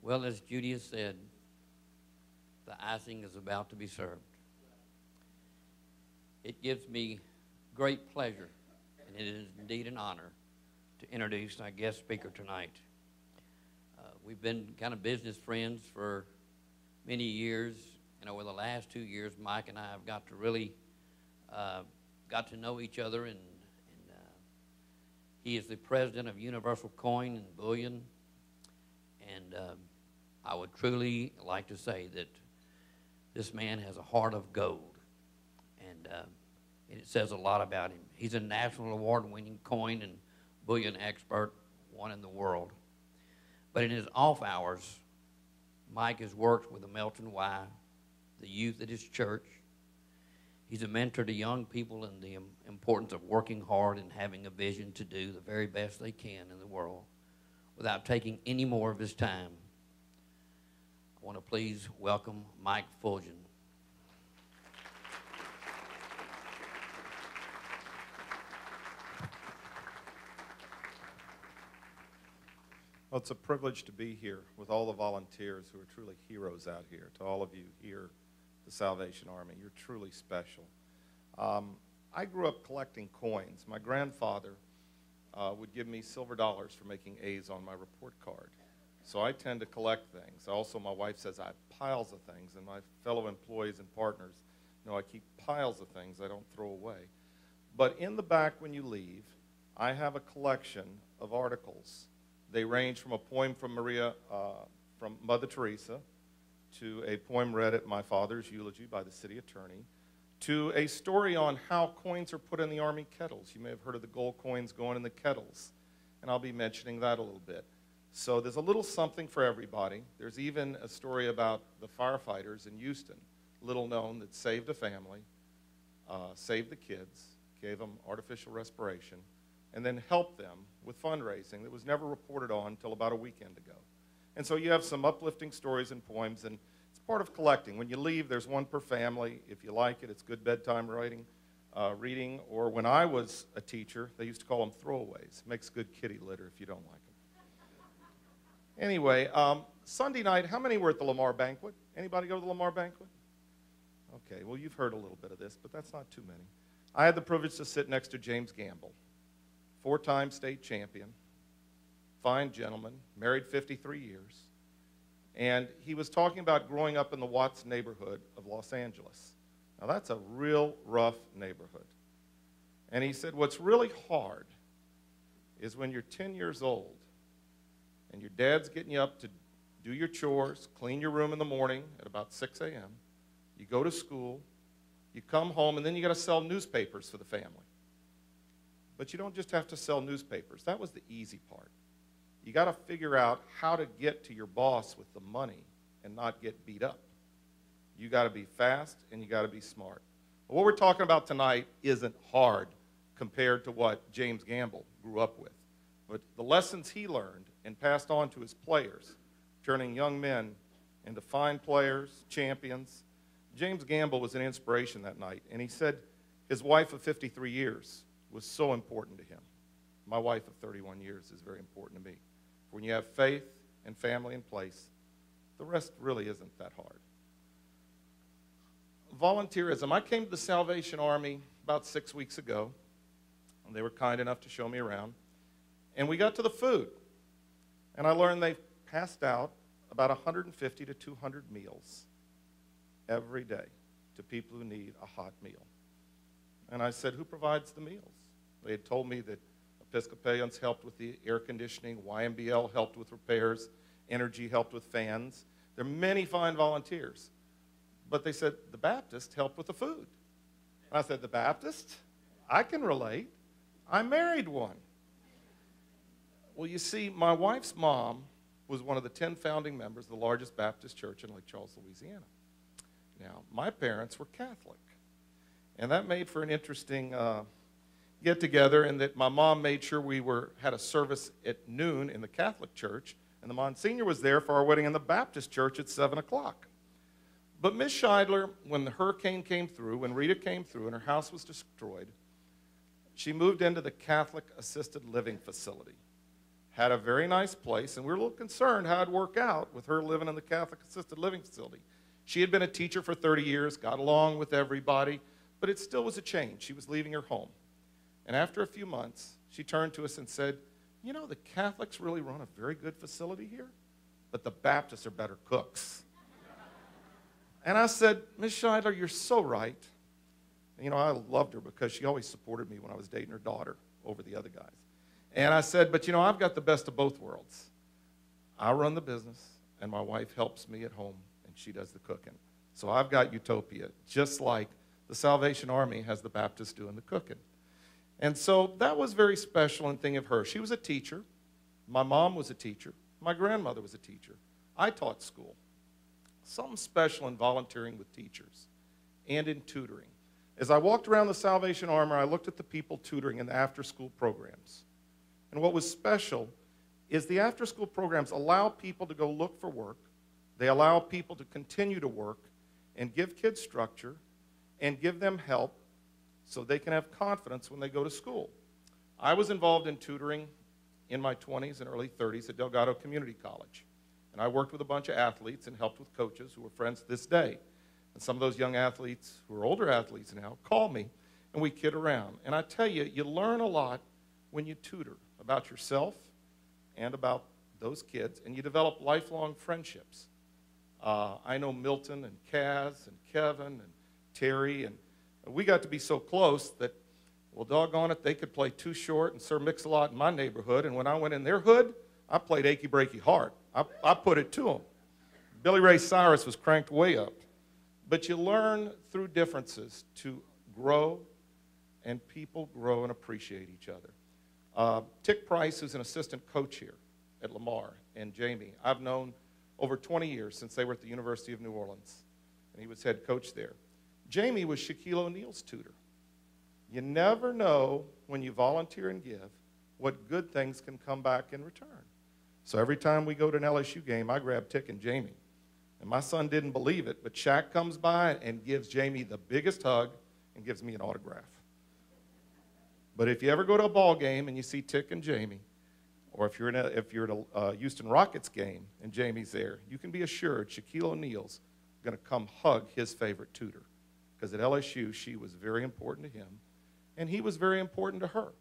Well, as Judy has said, the icing is about to be served. It gives me great pleasure, and it is indeed an honor, to introduce our guest speaker tonight. We've been kind of business friends for many years, and over the last 2 years, Mike and I have got to really got to know each other, and he is the president of Universal Coin and Bullion, and I would truly like to say that this man has a heart of gold, and it says a lot about him. He's a national award-winning coin and bullion expert, one in the world. But in his off hours, Mike has worked with the Melton Y, the youth at his church. He's a mentor to young people in the importance of working hard and having a vision to do the very best they can in the world without taking any more of his time. I want to please welcome Mike Fuljenz. Well, it's a privilege to be here with all the volunteers who are truly heroes out here. To all of you here, the Salvation Army, you're truly special. I grew up collecting coins. My grandfather would give me silver dollars for making A's on my report card. So I tend to collect things. Also, my wife says I have piles of things, and my fellow employees and partners know I keep piles of things I don't throw away. But in the back when you leave, I have a collection of articles. They range from a poem from from Mother Teresa, to a poem read at my father's eulogy by the city attorney, to a story on how coins are put in the Army kettles. You may have heard of the gold coins going in the kettles, and I'll be mentioning that a little bit. So there's a little something for everybody. There's even a story about the firefighters in Houston, little known, that saved a family, saved the kids, gave them artificial respiration, and then helped them with fundraising that was never reported on until about a weekend ago. And so you have some uplifting stories and poems, and it's part of collecting. When you leave, there's one per family. If you like it, it's good bedtime reading, or when I was a teacher, they used to call them throwaways. Makes good kitty litter if you don't like them. Anyway, Sunday night, how many were at the Lamar Banquet? Anybody go to the Lamar Banquet? Okay, well, you've heard a little bit of this, but that's not too many. I had the privilege to sit next to James Gamble, 4-time state champion, fine gentleman, married 53 years. And he was talking about growing up in the Watts neighborhood of Los Angeles. Now, that's a real rough neighborhood. And he said, what's really hard is when you're 10 years old and your dad's getting you up to do your chores, clean your room in the morning at about 6 a.m., you go to school, you come home, and then you got to sell newspapers for the family. But you don't just have to sell newspapers. That was the easy part. You got to figure out how to get to your boss with the money and not get beat up. You got to be fast and you got to be smart. But what we're talking about tonight isn't hard compared to what James Gamble grew up with. But the lessons he learned and passed on to his players, turning young men into fine players, champions. James Gamble was an inspiration that night, and he said his wife of 53 years was so important to him. My wife of 31 years is very important to me. When you have faith and family in place, the rest really isn't that hard. Volunteerism. I came to the Salvation Army about 6 weeks ago, and they were kind enough to show me around. And we got to the food, and I learned they passed out about 150 to 200 meals every day to people who need a hot meal. And I said, who provides the meals? They had told me that Episcopalians helped with the air conditioning, YMBL helped with repairs, Energy helped with fans. There are many fine volunteers. But they said, the Baptist helped with the food. And I said, the Baptist? I can relate. I married one. Well, you see, my wife's mom was one of the 10 founding members of the largest Baptist church in Lake Charles, Louisiana. Now, my parents were Catholic. And that made for an interesting get-together in that my mom made sure we had a service at noon in the Catholic church, and the Monsignor was there for our wedding in the Baptist church at 7 o'clock. But Miss Scheidler, when the hurricane came through, when Rita came through and her house was destroyed, she moved into the Catholic assisted living facility. had a very nice place, and we were a little concerned how it'd work out with her living in the Catholic assisted living facility. She had been a teacher for 30 years, got along with everybody, but it still was a change. She was leaving her home. And after a few months, she turned to us and said, you know, the Catholics really run a very good facility here, but the Baptists are better cooks. And I said, Ms. Scheidler, you're so right. You know, I loved her because she always supported me when I was dating her daughter over the other guys. And I said, but you know, I've got the best of both worlds. I run the business, and my wife helps me at home, and she does the cooking. So I've got utopia, just like the Salvation Army has the Baptists doing the cooking. And so that was very special and thing of her. She was a teacher. My mom was a teacher. My grandmother was a teacher. I taught school. Something special in volunteering with teachers and in tutoring. As I walked around the Salvation Army, I looked at the people tutoring in the after-school programs. And what was special is the after-school programs allow people to go look for work. They allow people to continue to work and give kids structure and give them help so they can have confidence when they go to school. I was involved in tutoring in my 20s and early 30s at Delgado Community College. And I worked with a bunch of athletes and helped with coaches who are friends to this day. And some of those young athletes, who are older athletes now, call me, and we kid around. And I tell you, you learn a lot when you tutor about yourself and about those kids, and you develop lifelong friendships. I know Milton and Kaz and Kevin and Terry, and we got to be so close that, well, doggone it, they could play Too Short and Sir Mix-a-Lot in my neighborhood, and when I went in their hood, I played Achy Breaky Heart. I put it to them. Billy Ray Cyrus was cranked way up. But you learn through differences to grow, and people grow and appreciate each other. Tick Price, who's an assistant coach here at Lamar, and Jamie, I've known over 20 years since they were at the University of New Orleans, and he was head coach there. Jamie was Shaquille O'Neal's tutor. You never know when you volunteer and give what good things can come back in return. So every time we go to an LSU game, I grab Tick and Jamie. And my son didn't believe it, but Shaq comes by and gives Jamie the biggest hug and gives me an autograph. But if you ever go to a ball game and you see Tick and Jamie, or if you're at a Houston Rockets game and Jamie's there, you can be assured Shaquille O'Neal's going to come hug his favorite tutor. Because at LSU, she was very important to him, and he was very important to her.